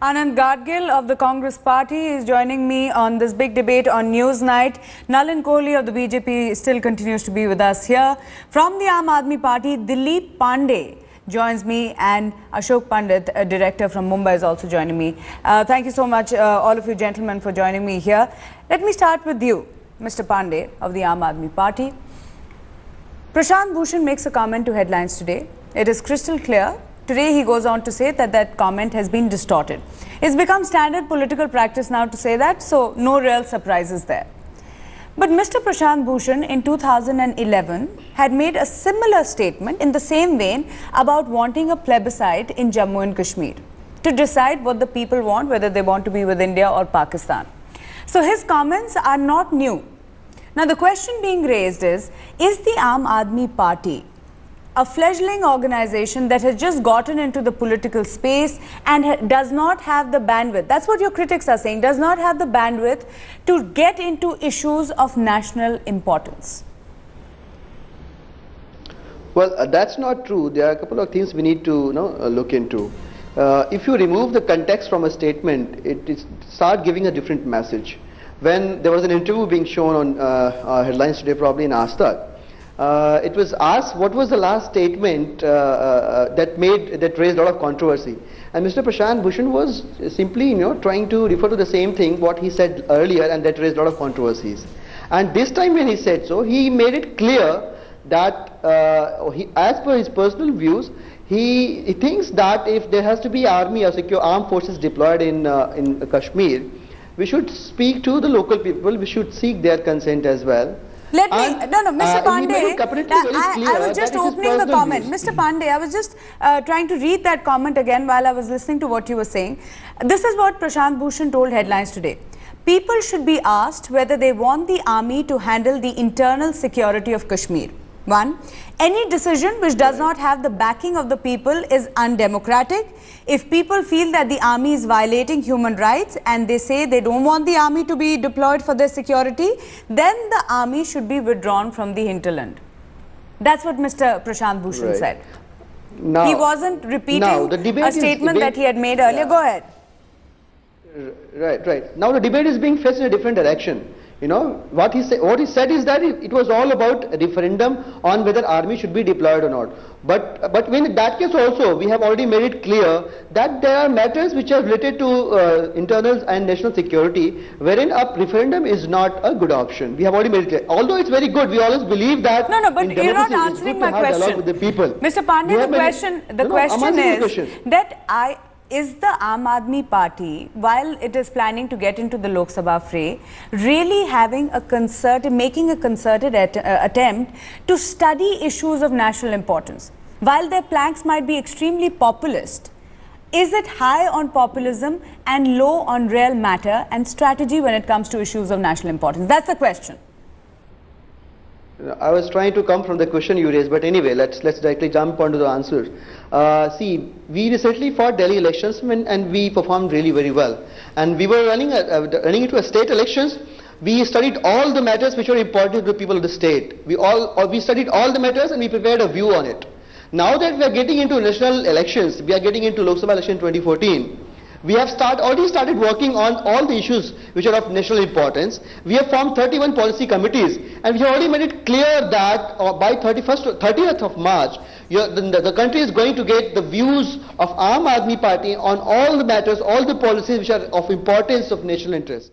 Anand Gadgil of the Congress Party is joining me on this big debate on Newsnight. Nalin Kohli of the BJP still continues to be with us here. From the Aam Aadmi Party, Dilip Pandey joins me, and Ashok Pandit, a director from Mumbai, is also joining me. Thank you so much, all of you gentlemen, for joining me here. Let me start with you, Mr. Pandey of the Aam Aadmi Party. Prashant Bhushan makes a comment to headlines today. It is crystal clear. Today he goes on to say that that comment has been distorted. It's become standard political practice now to say that, so no real surprises there. But Mr. Prashant Bhushan in 2011 had made a similar statement in the same vein about wanting a plebiscite in Jammu and Kashmir to decide what the people want, whether they want to be with India or Pakistan. So his comments are not new. Now the question being raised is the Aam Aadmi Party a fledgling organization that has just gotten into the political space and does not have the bandwidth? That's what your critics are saying, does not have the bandwidth to get into issues of national importance. Well, that's not true. There are a couple of things we need to look into. If you remove the context from a statement, it starts giving a different message. When there was an interview being shown on headlines today, probably in Aaj Tak, it was asked what was the last statement that raised a lot of controversy, and Mr. Prashant Bhushan was simply trying to refer to the same thing what he said earlier, and that raised a lot of controversies. And this time when he said so, he made it clear that as per his personal views, he thinks that if there has to be army or secure armed forces deployed in Kashmir, we should speak to the local people, we should seek their consent as well. Mr. Pandey, I was just opening the comment. Views. Mr. Pandey, I was just trying to read that comment again while I was listening to what you were saying. This is what Prashant Bhushan told headlines today. People should be asked whether they want the army to handle the internal security of Kashmir. One, any decision which does not have the backing of the people is undemocratic. If people feel that the army is violating human rights and they say they don't want the army to be deployed for their security, then the army should be withdrawn from the hinterland. That's what Mr. Prashant Bhushan said. Now, he wasn't repeating a statement that he had made earlier. Go ahead. Right. Now the debate is being faced in a different direction. What he said is that it was all about a referendum on whether army should be deployed or not. But in that case also, we have already made it clear that there are matters which are related to internal and national security, wherein a referendum is not a good option. We have already made it clear. Although it's very good, we always believe that. No, but you're not answering my question. With the people. Mr. Pandey, the question is that is the Aam Aadmi Party, while it is planning to get into the Lok Sabha fray, really making a concerted attempt to study issues of national importance? While their planks might be extremely populist, is it high on populism and low on real matter and strategy when it comes to issues of national importance? That's the question. I was trying to come from the question you raised, but anyway, let's directly jump onto the answer. See, we recently fought Delhi elections and we performed really very well. And we were running into a state elections. We studied all the matters which were important to the people of the state. We studied all the matters and we prepared a view on it. Now that we are getting into national elections, we are getting into Lok Sabha election 2014. We have already started working on all the issues which are of national importance. We have formed 31 policy committees, and we have already made it clear that by 30th of March, the country is going to get the views of Aam Aadmi Party on all the matters, all the policies which are of importance of national interest.